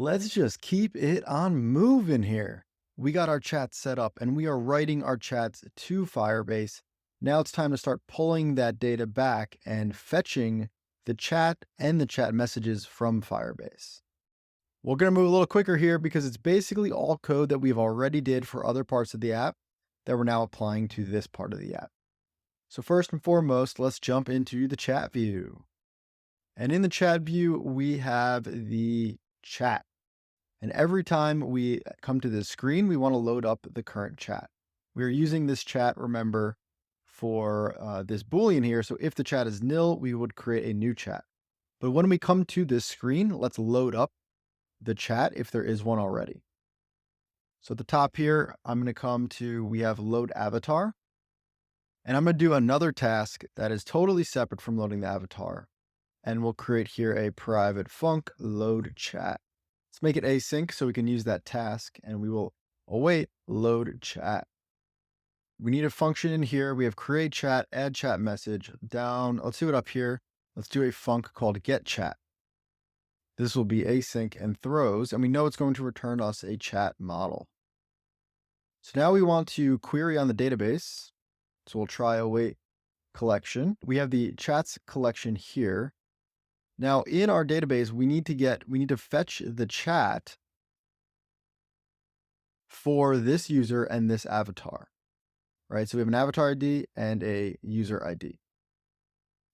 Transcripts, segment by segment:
Let's just keep it on moving here. We got our chat set up and we are writing our chats to Firebase. Now it's time to start pulling that data back and fetching the chat and the chat messages from Firebase. We're going to move a little quicker here because it's basically all code that we've already did for other parts of the app that we're now applying to this part of the app. So first and foremost, let's jump into the chat view. And in the chat view, we have the chat. And every time we come to this screen, we want to load up the current chat. We're using this chat, remember, for this Boolean here. So if the chat is nil, we would create a new chat. But when we come to this screen, let's load up the chat if there is one already. So at the top here, I'm going to come to, we have load avatar. And I'm going to do another task that is totally separate from loading the avatar. And we'll create here a private func load chat. Let's make it async so we can use that task, and we will await load chat. We need a function in here. We have create chat, add chat message down. Let's do it up here. Let's do a func called get chat. This will be async and throws, and we know it's going to return us a chat model. So now we want to query on the database. So we'll try await collection. We have the chats collection here. Now in our database, we need to fetch the chat for this user and this avatar, right? So we have an avatar ID and a user ID.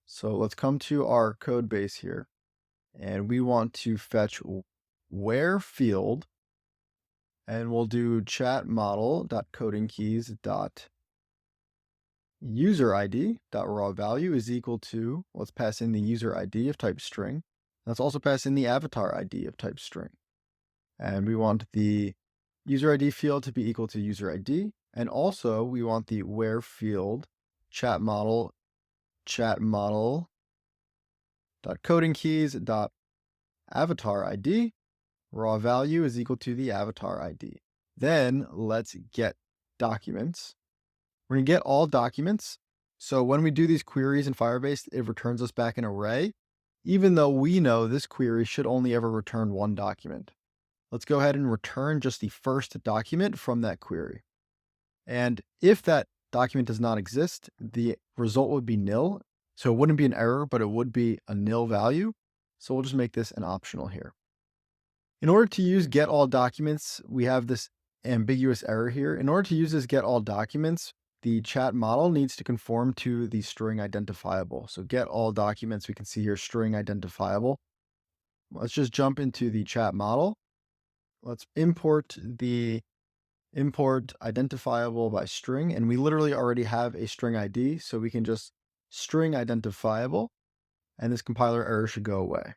So let's come to our code base here, and we want to fetch where field, and we'll do chat model dot coding keys dot user ID dot raw value is equal to, let's pass in the user ID of type string. Let's also pass in the avatar ID of type string. And we want the user ID field to be equal to user ID. And also we want the where field chat model dot coding keys dot avatar ID raw value is equal to the avatar ID. Then let's get documents. We're going to get all documents. So when we do these queries in Firebase, it returns us back an array, even though we know this query should only ever return one document. Let's go ahead and return just the first document from that query. And if that document does not exist, the result would be nil. So it wouldn't be an error, but it would be a nil value. So we'll just make this an optional here. In order to use get all documents, we have this ambiguous error here. In order to use this get all documents, the chat model needs to conform to the string identifiable. So get all documents, we can see here string identifiable. Let's just jump into the chat model. Let's import the import identifiable by string, and we literally already have a string ID, so we can just string identifiable, and this compiler error should go away.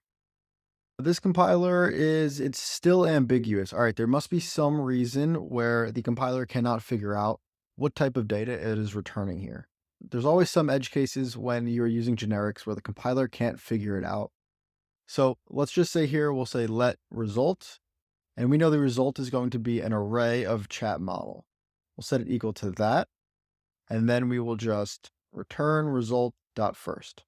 This compiler it's still ambiguous. All right, there must be some reason where the compiler cannot figure out what type of data it is returning here. There's always some edge cases when you're using generics where the compiler can't figure it out. So let's just say here, we'll say let result, and we know the result is going to be an array of chat model. We'll set it equal to that, and then we will just return result.first.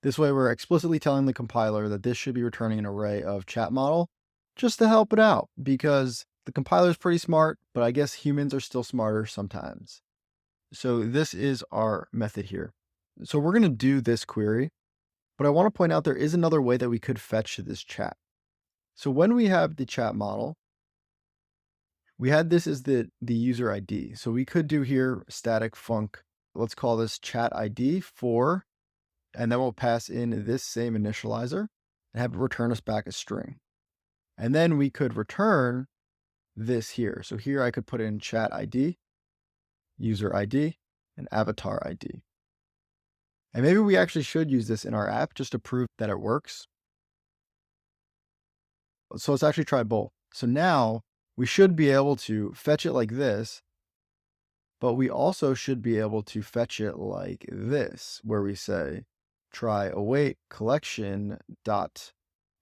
This way we're explicitly telling the compiler that this should be returning an array of chat model just to help it out, because the compiler is pretty smart, but I guess humans are still smarter sometimes. So this is our method here. So we're going to do this query, but I want to point out there is another way that we could fetch this chat. So when we have the chat model, we had this as the user ID. So we could do here static func. Let's call this chat ID for, and then we'll pass in this same initializer and have it return us back a string. And then we could return this here. So here I could put in chat ID, user ID, and avatar ID. And maybe we actually should use this in our app just to prove that it works. So let's actually try both. So now we should be able to fetch it like this, but we also should be able to fetch it like this, where we say try await collection dot,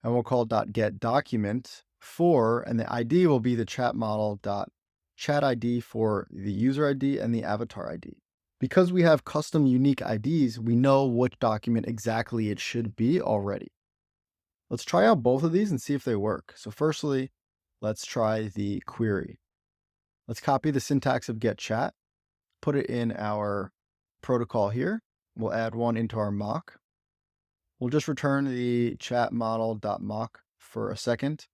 and we'll call dot get document for, and the ID will be the chat model dot chat ID for the user ID and the avatar ID. Because we have custom unique IDs, we know which document exactly it should be already. Let's try out both of these and see if they work. So firstly, let's try the query. Let's copy the syntax of get chat, put it in our protocol here. We'll add one into our mock. We'll just return the chat model.mock for a second.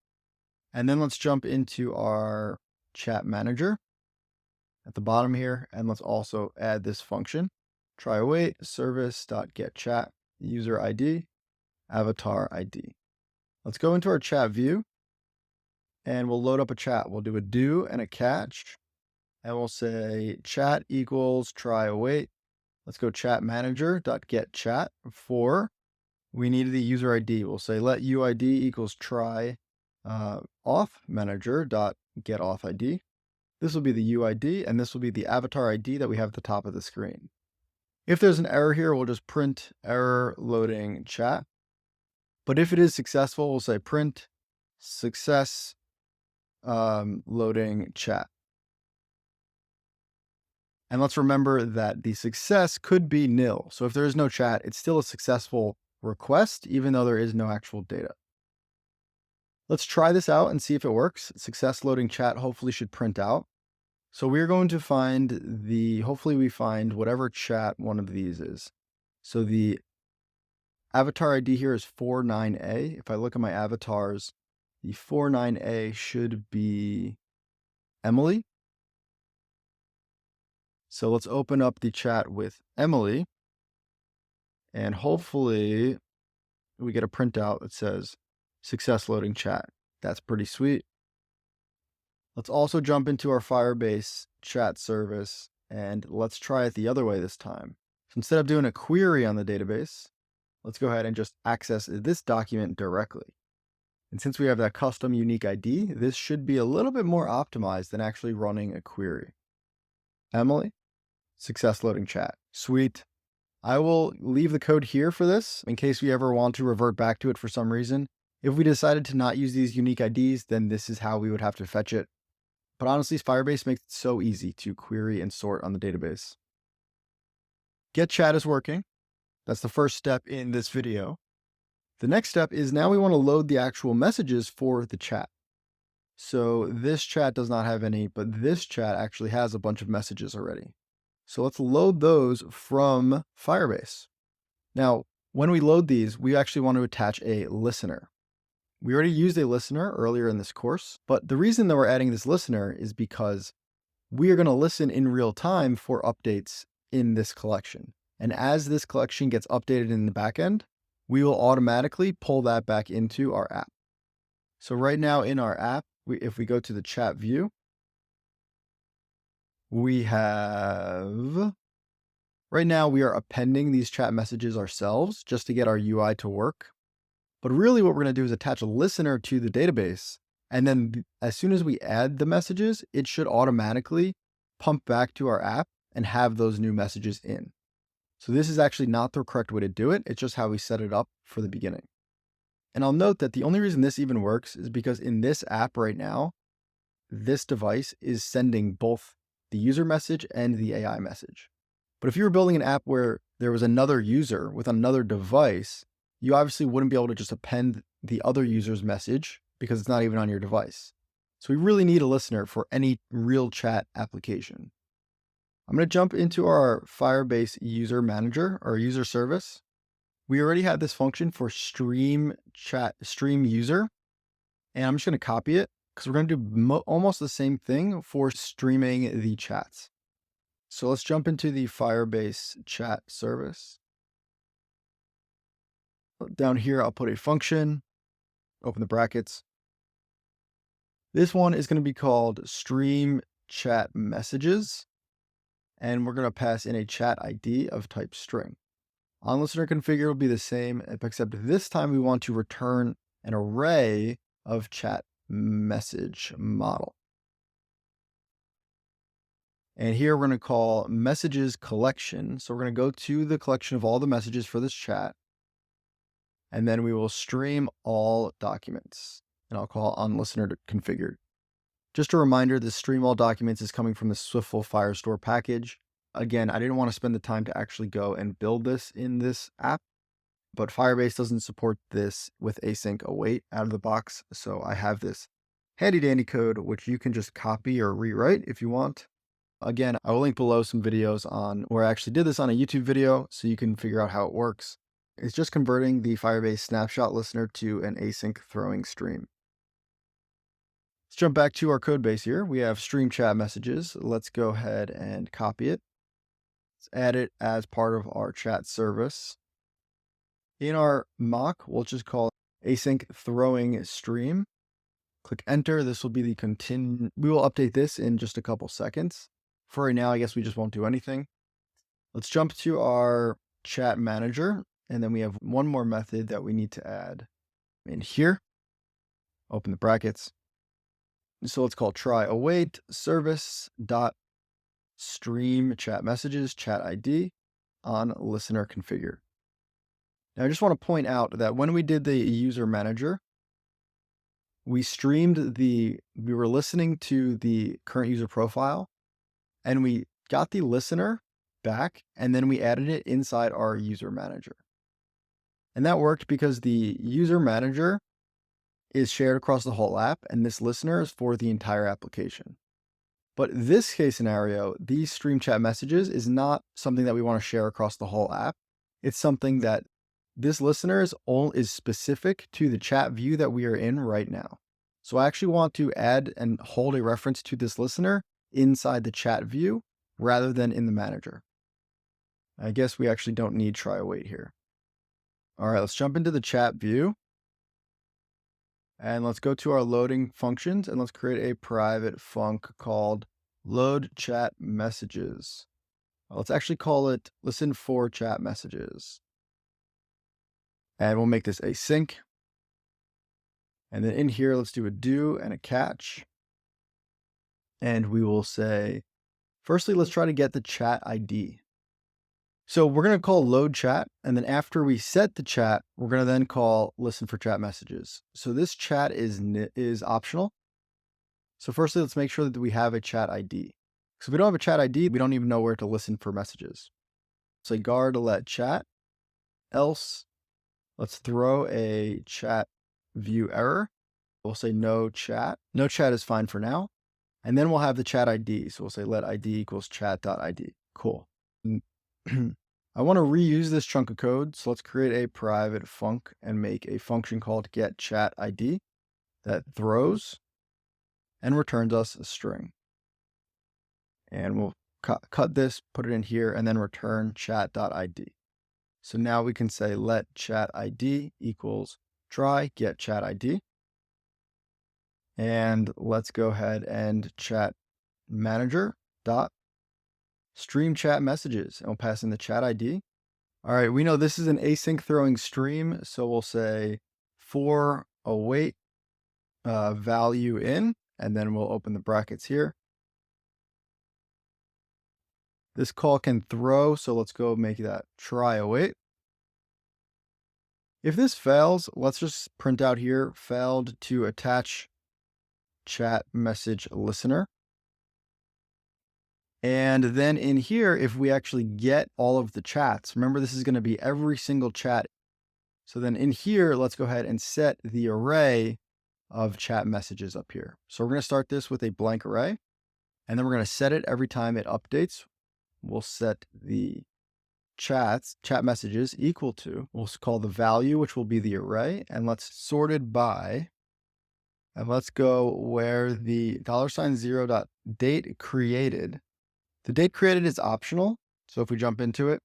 And then let's jump into our chat manager at the bottom here. And let's also add this function. Try await service.getChat user ID, avatar ID. Let's go into our chat view and we'll load up a chat. We'll do a do and a catch. And we'll say chat equals try await. Let's go ChatManager.getChat for, we need the user ID. We'll say let UID equals try auth manager.getAuthID. ID. This will be the UID and this will be the avatar ID that we have at the top of the screen. If there's an error here, we'll just print error loading chat. But if it is successful, we'll say print success loading chat. And let's remember that the success could be nil. So if there is no chat, it's still a successful request, even though there is no actual data. Let's try this out and see if it works. Success loading chat hopefully should print out. So we're going to find hopefully we find whatever chat one of these is. So the avatar ID here is 49A. If I look at my avatars, the 49A should be Emily. So let's open up the chat with Emily. And hopefully we get a printout that says success loading chat. That's pretty sweet. Let's also jump into our Firebase chat service and let's try it the other way this time. So instead of doing a query on the database, let's go ahead and just access this document directly. And since we have that custom unique ID, this should be a little bit more optimized than actually running a query. Emily, success loading chat. Sweet. I will leave the code here for this in case we ever want to revert back to it for some reason. If we decided to not use these unique IDs, then this is how we would have to fetch it. But honestly, Firebase makes it so easy to query and sort on the database. Get chat is working. That's the first step in this video. The next step is now we want to load the actual messages for the chat. So this chat does not have any, but this chat actually has a bunch of messages already. So let's load those from Firebase. Now, when we load these, we actually want to attach a listener. We already used a listener earlier in this course, but the reason that we're adding this listener is because we are going to listen in real time for updates in this collection. And as this collection gets updated in the backend, we will automatically pull that back into our app. So right now in our app, if we go to the chat view, we have, right now we are appending these chat messages ourselves just to get our UI to work. But really what we're going to do is attach a listener to the database. And then as soon as we add the messages, it should automatically pump back to our app and have those new messages in. So this is actually not the correct way to do it. It's just how we set it up for the beginning. And I'll note that the only reason this even works is because in this app right now, this device is sending both the user message and the AI message. But if you were building an app where there was another user with another device, you obviously wouldn't be able to just append the other user's message because it's not even on your device. So we really need a listener for any real chat application. I'm going to jump into our Firebase user manager or user service. We already have this function for stream user, and I'm just going to copy it because we're going to do almost the same thing for streaming the chats. So let's jump into the Firebase chat service. Down here, I'll put a function, open the brackets. This one is going to be called stream chat messages. And we're going to pass in a chat ID of type string. On listener configure will be the same, except this time we want to return an array of chat message model. And here we're going to call messages collection. So we're going to go to the collection of all the messages for this chat. And then we will stream all documents. And I'll call on listener configured. Just a reminder, this stream all documents is coming from the Swiftful Firestore package. Again, I didn't want to spend the time to actually go and build this in this app. but Firebase doesn't support this with async await out of the box. So I have this handy dandy code, which you can just copy or rewrite if you want. Again, I will link below some videos on where I actually did this on a YouTube video so you can figure out how it works. It's just converting the Firebase snapshot listener to an async throwing stream. Let's jump back to our code base here. We have stream chat messages. Let's go ahead and copy it. Let's add it as part of our chat service. In our mock, we'll just call async throwing stream. Click enter. This will be the continue. We will update this in just a couple seconds. For right now, I guess we just won't do anything. Let's jump to our chat manager. And then we have one more method that we need to add in here. Open the brackets. So let's call try await service dot stream chat messages chat ID on listener configure. Now I just want to point out that when we did the user manager, we were listening to the current user profile and we got the listener back and then we added it inside our user manager. And that worked because the user manager is shared across the whole app and this listener is for the entire application. But this case scenario, these stream chat messages is not something that we want to share across the whole app. It's something that this listener is specific to the chat view that we are in right now. So I actually want to add and hold a reference to this listener inside the chat view rather than in the manager. I guess we actually don't need try await here. All right, let's jump into the chat view. And let's go to our loading functions and let's create a private func called load chat messages. Let's actually call it listen for chat messages. And we'll make this async. And then in here, let's do a do and a catch. And we will say, firstly, let's try to get the chat ID. So we're going to call load chat. And then after we set the chat, we're going to then call listen for chat messages. So this chat is optional. So firstly, let's make sure that we have a chat ID. So if we don't have a chat ID, we don't even know where to listen for messages. So guard let chat, else let's throw a chat view error. We'll say no chat. No chat is fine for now. And then we'll have the chat ID. So we'll say let ID equals chat.id. Cool. I want to reuse this chunk of code. So let's create a private func and make a function called get chat ID that throws and returns us a string. And we'll cut this, put it in here, and then return chat.id. So now we can say let chat ID equals try get chat ID. And let's go ahead and chat manager dot stream chat messages, and we'll pass in the chat ID. All right, we know this is an async throwing stream, so we'll say for await value in, and then we'll open the brackets here. This call can throw, so let's go make that try await. If this fails, let's just print out here failed to attach chat message listener. And then in here, if we actually get all of the chats, remember this is going to be every single chat. So then in here, let's go ahead and set the array of chat messages up here. So we're going to start this with a blank array, and then we're going to set it every time it updates. We'll set the chat messages equal to, we'll call the value, which will be the array, and let's sort it by, and let's go where the $0.date created. The date created is optional. So if we jump into it,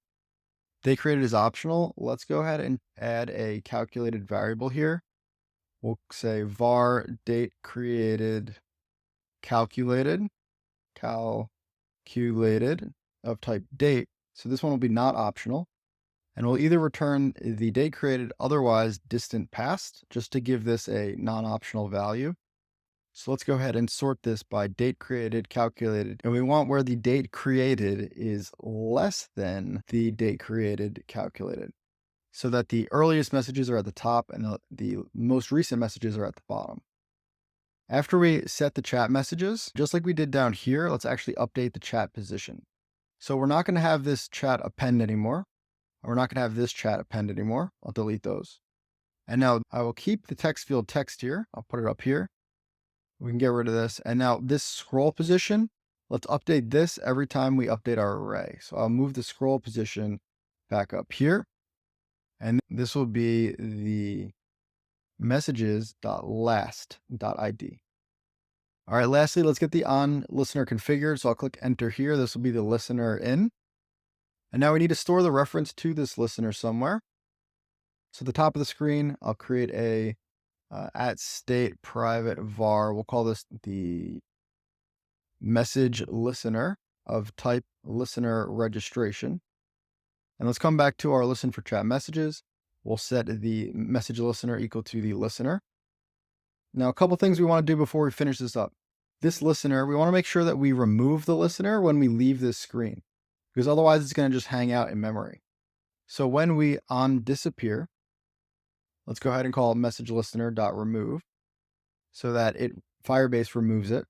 date created is optional. Let's go ahead and add a calculated variable here. We'll say var date created calculated of type date. So this one will be not optional. And we'll either return the date created, otherwise distant past, just to give this a non-optional value. So let's go ahead and sort this by date created, calculated, and we want where the date created is less than the date created calculated, so that the earliest messages are at the top and the most recent messages are at the bottom. After we set the chat messages, just like we did down here, let's actually update the chat position. So we're not going to have this chat append anymore. We're not going to have this chat append anymore. I'll delete those. And now I will keep the text field text here. I'll put it up here. We can get rid of this. And now this scroll position, let's update this every time we update our array. So I'll move the scroll position back up here. And this will be the messages.last.id. All right, lastly, let's get the on listener configured. So I'll click enter here. This will be the listener in. And now we need to store the reference to this listener somewhere. So at the top of the screen, I'll create a at state private var. We'll call this the message listener of type listener registration. And let's come back to our listen for chat messages. We'll set the message listener equal to the listener. Now, a couple things we want to do before we finish this up. This listener, we want to make sure that we remove the listener when we leave this screen, because otherwise it's going to just hang out in memory. So when we on disappear, let's go ahead and call message listener.remove so that Firebase removes it.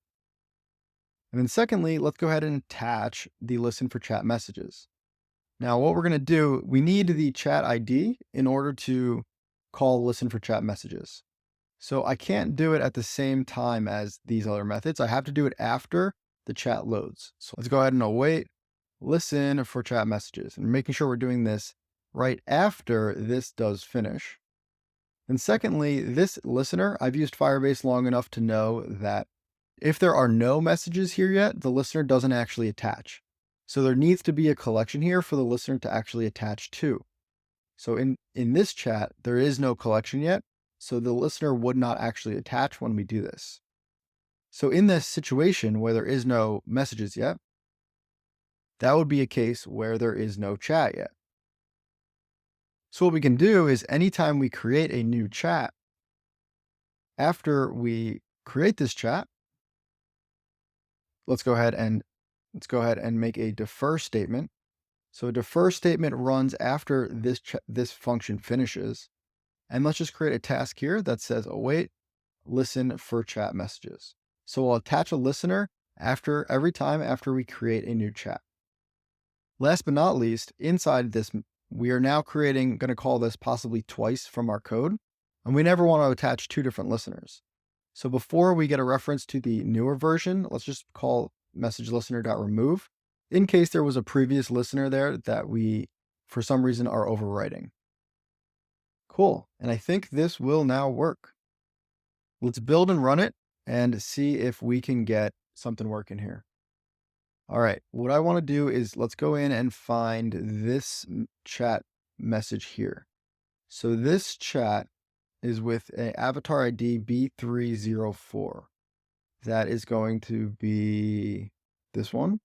And then secondly, let's go ahead and attach the listen for chat messages. Now, what we're going to do, we need the chat ID in order to call listen for chat messages. So I can't do it at the same time as these other methods. I have to do it after the chat loads. So let's go ahead and await listen for chat messages and making sure we're doing this right after this does finish. And secondly, this listener, I've used Firebase long enough to know that if there are no messages here yet, the listener doesn't actually attach. So there needs to be a collection here for the listener to actually attach to. So in this chat, there is no collection yet. So the listener would not actually attach when we do this. So in this situation where there is no messages yet, that would be a case where there is no chat yet. So what we can do is anytime we create a new chat, after we create this chat, let's go ahead and make a defer statement. So a defer statement runs after this function finishes. And let's just create a task here that says await listen for chat messages. So we'll attach a listener every time after we create a new chat. Last but not least, inside this, we are now going to call this possibly twice from our code. And we never want to attach two different listeners. So before we get a reference to the newer version, let's just call message listener.remove in case there was a previous listener there that we, for some reason, are overwriting. Cool. And I think this will now work. Let's build and run it and see if we can get something working here. All right. What I want to do is let's go in and find this chat message here. So this chat is with an avatar ID B304. That is going to be this one,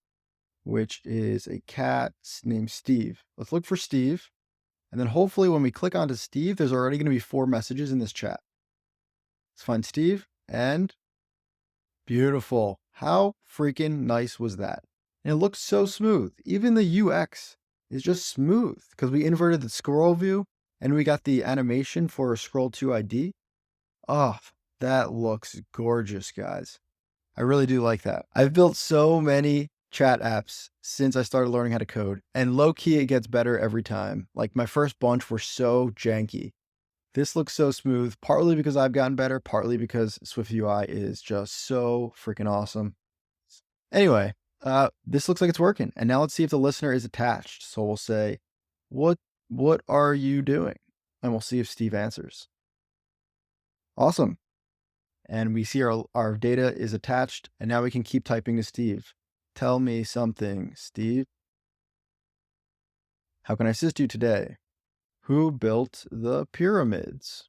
which is a cat named Steve. Let's look for Steve. And then hopefully when we click onto Steve, there's already going to be 4 messages in this chat. Let's find Steve and beautiful. How freaking nice was that? And it looks so smooth. Even the UX is just smooth because we inverted the scroll view and we got the animation for a scroll to ID. Oh, that looks gorgeous, guys. I really do like that. I've built so many chat apps since I started learning how to code, and low key it gets better every time. Like my first bunch were so janky. This looks so smooth, partly because I've gotten better, partly because SwiftUI is just so freaking awesome. Anyway, this looks like it's working. And now let's see if the listener is attached. So we'll say, what are you doing? And we'll see if Steve answers. Awesome. And we see our data is attached, and now we can keep typing to Steve. Tell me something, Steve. How can I assist you today? Who built the pyramids?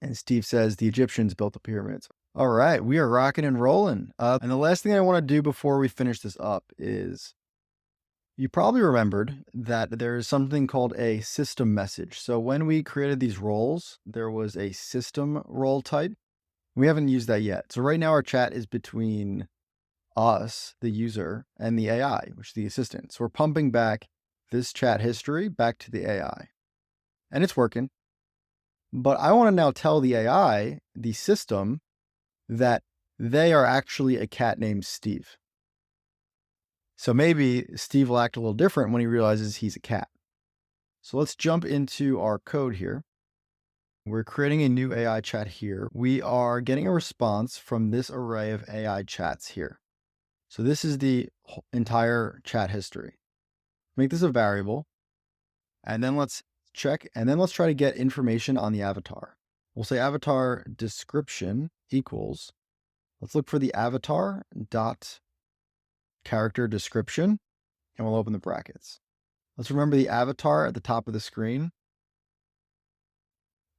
And Steve says the Egyptians built the pyramids. All right, we are rocking and rolling. And the last thing I want to do before we finish this up is, you probably remembered that there is something called a system message. So when we created these roles, there was a system role type. We haven't used that yet. So right now our chat is between us, the user, and the AI, which is the assistant. So we're pumping back this chat history back to the AI. And it's working. But I want to now tell the AI, the system, that they are actually a cat named Steve. So maybe Steve will act a little different when he realizes he's a cat. So let's jump into our code here. We're creating a new AI chat here. We are getting a response from this array of AI chats here. So this is the entire chat history. Make this a variable, and then let's check, and then let's try to get information on the avatar. We'll say avatar description equals, let's look for the avatar dot character description, and we'll open the brackets. Let's remember the avatar at the top of the screen.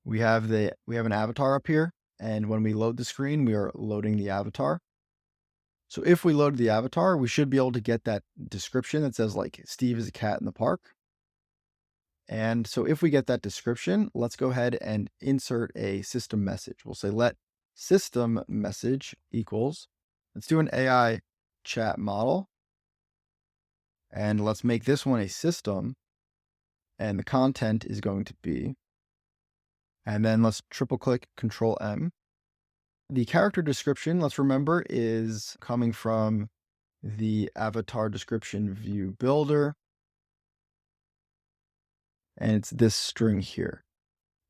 We have an avatar up here, and when we load the screen, we are loading the avatar. So if we load the avatar, we should be able to get that description that says like Steve is a cat in the park. And so if we get that description, let's go ahead and insert a system message. We'll say let system message equals, let's do an AI chat model. And let's make this one a system. And the content is going to be, and then let's triple click Control M. The character description, let's remember, is coming from the avatar description view builder. And it's this string here.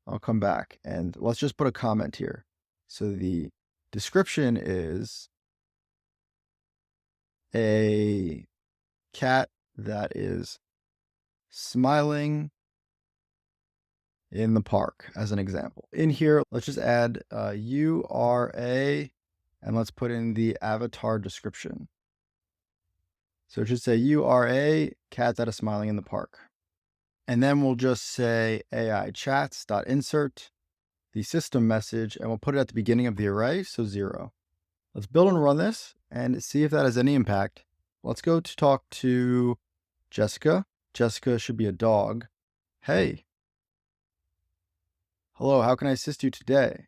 I'll come back and let's just put a comment here. So the description is a cat that is smiling in the park as an example. In here, let's just add URA and let's put in the avatar description. So it should say URA cat that is smiling in the park. And then we'll just say AI chats.insert the system message, and we'll put it at the beginning of the array, so 0. Let's build and run this and see if that has any impact. Let's go to talk to Jessica. Jessica should be a dog. Hey. Hello, how can I assist you today?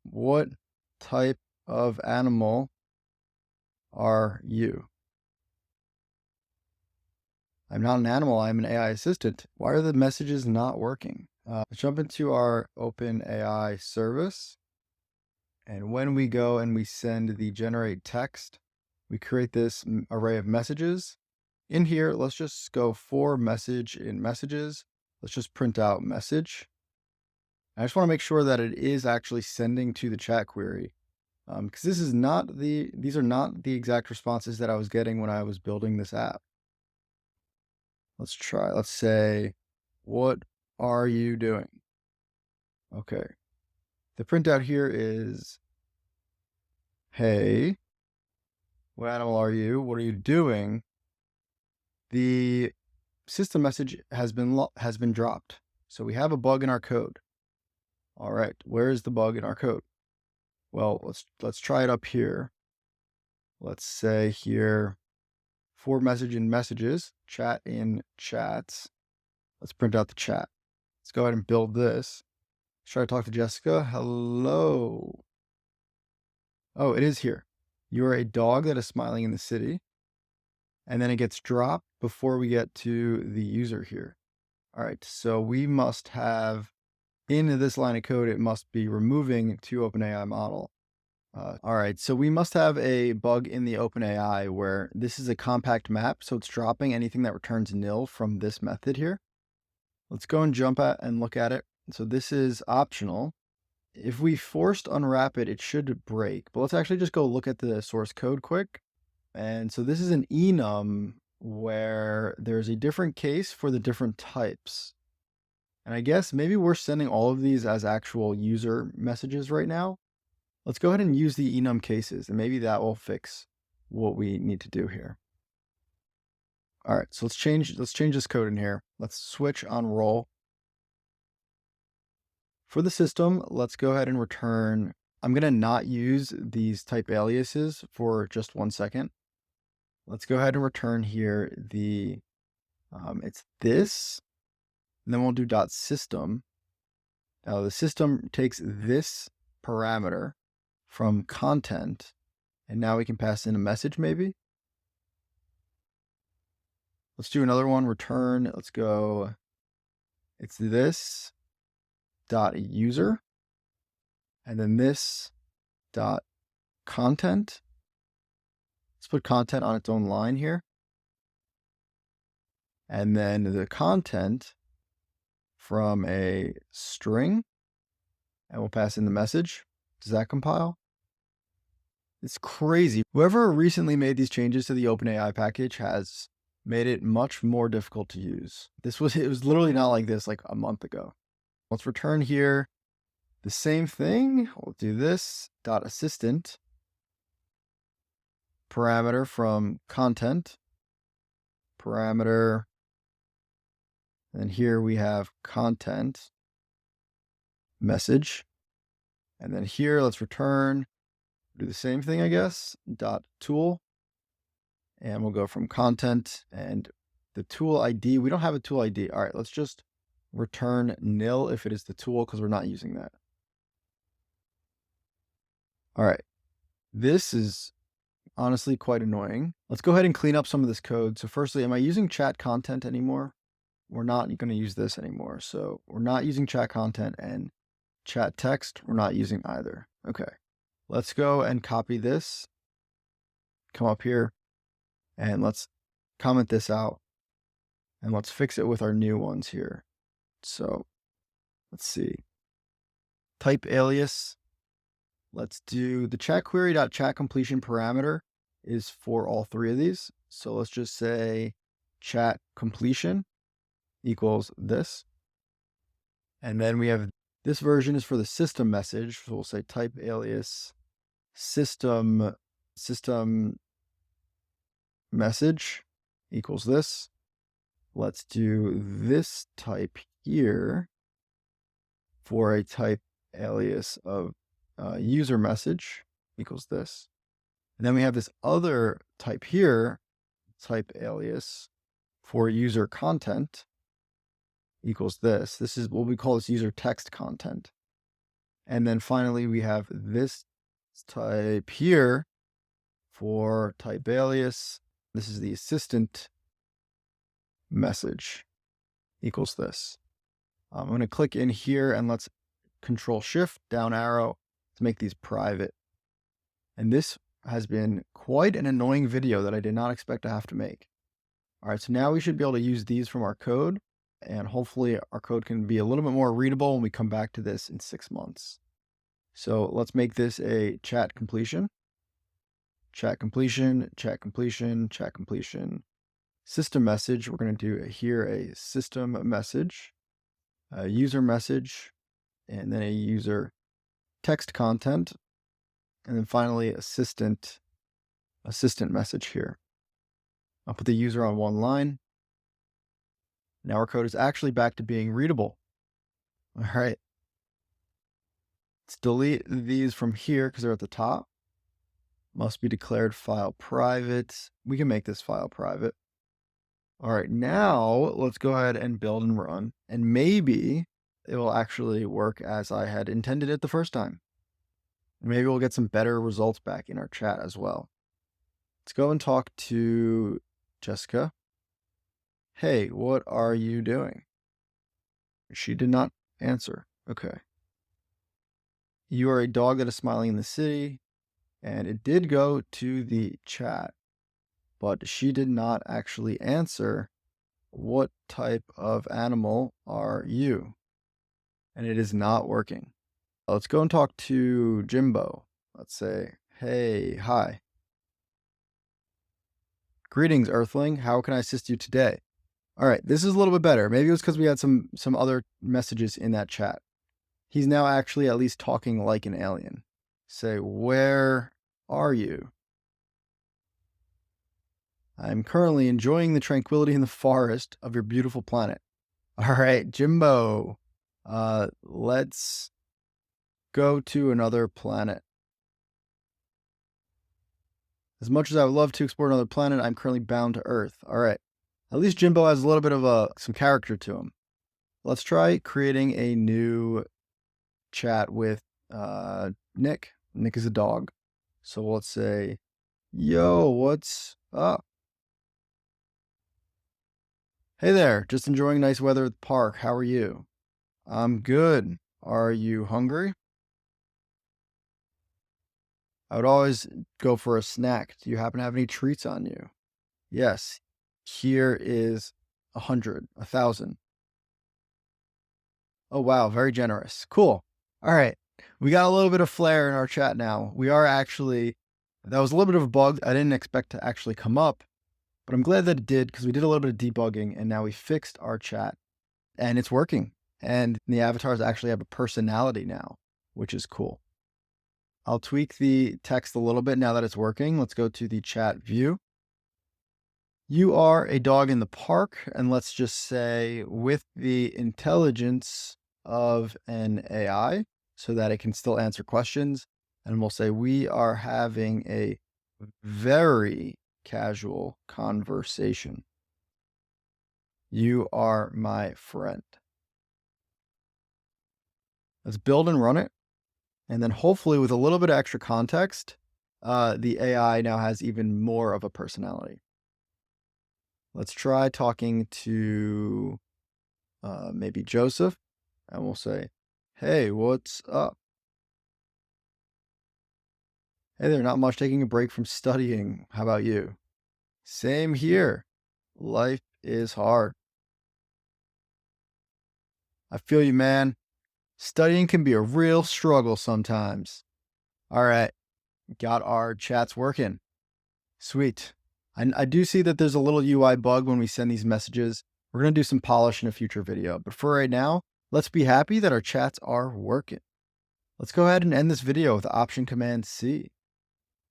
What type of animal are you? I'm not an animal, I'm an AI assistant. Why are the messages not working? Let's jump into our OpenAI service. And when we go and we send the generate text, we create this array of messages. In here, let's just go for message in messages. Let's just print out message. I just want to make sure that it is actually sending to the chat query. Because these are not the exact responses that I was getting when I was building this app. Let's try, let's say, what are you doing? Okay. The printout here is, hey, what animal are you? What are you doing? The system message has been dropped. So we have a bug in our code. All right, where is the bug in our code? Well, let's try it up here. Let's say here, for message in messages, chat in chats. Let's print out the chat. Let's go ahead and build this. Let's try to talk to Jessica. Hello. Oh, it is here. You are a dog that is smiling in the city. And then it gets dropped before we get to the user here. All right, so we must have, in this line of code, it must be removing to OpenAI model. All right, so we must have a bug in the OpenAI where this is a compact map, so it's dropping anything that returns nil from this method here. Let's go and jump at and look at it. So this is optional. If we forced unwrap it, it should break, but let's actually just go look at the source code quick. And so this is an enum where there's a different case for the different types. And I guess maybe we're sending all of these as actual user messages right now. Let's go ahead and use the enum cases, and maybe that will fix what we need to do here. All right, so let's change this code in here. Let's switch on roll. For the system, let's go ahead and return. I'm going to not use these type aliases for just 1 second. Let's go ahead and return here the, it's this, and then we'll do .system. Now the system takes this parameter from content, and now we can pass in a message maybe. Let's do another one, return, let's go, it's this dot user, and then this dot content. Let's put content on its own line here. And then the content from a string, and we'll pass in the message. Does that compile? It's crazy. Whoever recently made these changes to the OpenAI package has made it much more difficult to use. It was literally not like this like a month ago. Let's return here the same thing. We'll do this dot assistant parameter from content parameter. And here we have content message. And then here, let's return, do the same thing, I guess, dot tool. And we'll go from content and the tool ID. We don't have a tool ID. All right, let's just return nil if it is the tool because we're not using that. All right, this is honestly quite annoying. Let's go ahead and clean up some of this code. So firstly, am I using chat content anymore? We're not going to use this anymore. So we're not using chat content, and chat text, we're not using either. Okay, let's go and copy this. Come up here and let's comment this out and let's fix it with our new ones here. So let's see. Type alias. Let's do the chat query.chat completion parameter is for all three of these. So let's just say chat completion equals this. And then we have this version is for the system message. So we'll say type alias system message equals this. Let's do this type here for a type alias of user message equals this. And then we have this other type here, type alias for user content equals this. This is what we call this user text content. And then finally, we have this type here for type alias. This is the assistant message equals this. I'm going to click in here and let's Control Shift down arrow to make these private. And this has been quite an annoying video that I did not expect to have to make. All right, so now we should be able to use these from our code, and hopefully our code can be a little bit more readable when we come back to this in 6 months. So let's make this a chat completion. Chat completion, chat completion, chat completion. System message, we're going to do here a system message, a user message, and then a user text content, and then finally assistant message here. I'll put the user on one line. Now our code is actually back to being readable. All right. Let's delete these from here because they're at the top. Must be declared file private. We can make this file private. All right, now let's go ahead and build and run, and maybe it will actually work as I had intended it the first time. Maybe we'll get some better results back in our chat as well. Let's go and talk to Jessica. Hey, what are you doing? She did not answer. Okay. You are a dog that is smiling in the city, and it did go to the chat, but she did not actually answer. What type of animal are you? And it is not working. Let's go and talk to Jimbo. Let's say, hey, hi. Greetings, Earthling. How can I assist you today? All right, this is a little bit better. Maybe it was because we had some other messages in that chat. He's now actually at least talking like an alien. Say, where are you? I'm currently enjoying the tranquility in the forest of your beautiful planet. All right, Jimbo, let's go to another planet. As much as I would love to explore another planet, I'm currently bound to Earth. All right. At least Jimbo has a little bit of some character to him. Let's try creating a new chat with Nick. Nick is a dog. So let's say, yo, what's up? Hey there, just enjoying nice weather at the park. How are you? I'm good. Are you hungry? I would always go for a snack. Do you happen to have any treats on you? Yes. Here is 100, 1,000. Oh, wow. Very generous. Cool. All right. We got a little bit of flair in our chat now. We are actually, that was a little bit of a bug. I didn't expect to actually come up, but I'm glad that it did because we did a little bit of debugging and now we fixed our chat and it's working. And the avatars actually have a personality now, which is cool. I'll tweak the text a little bit now that it's working. Let's go to the chat view. You are a dog in the park, and let's just say with the intelligence of an AI so that it can still answer questions. And we'll say we are having a very casual conversation. You are my friend. Let's build and run it. And then hopefully with a little bit of extra context, the AI now has even more of a personality. Let's try talking to maybe Joseph, and we'll say, hey, what's up? Hey there, not much, taking a break from studying. How about you? Same here. Life is hard. I feel you, man. Studying can be a real struggle sometimes. All right, got our chats working. Sweet. I do see that there's a little UI bug when we send these messages. We're going to do some polish in a future video. But for right now, let's be happy that our chats are working. Let's go ahead and end this video with Option Command C.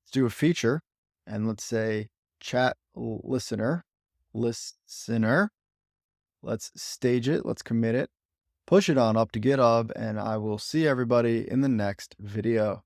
Let's do a feature and let's say chat listener. Let's stage it. Let's commit it. Push it on up to GitHub, and I will see everybody in the next video.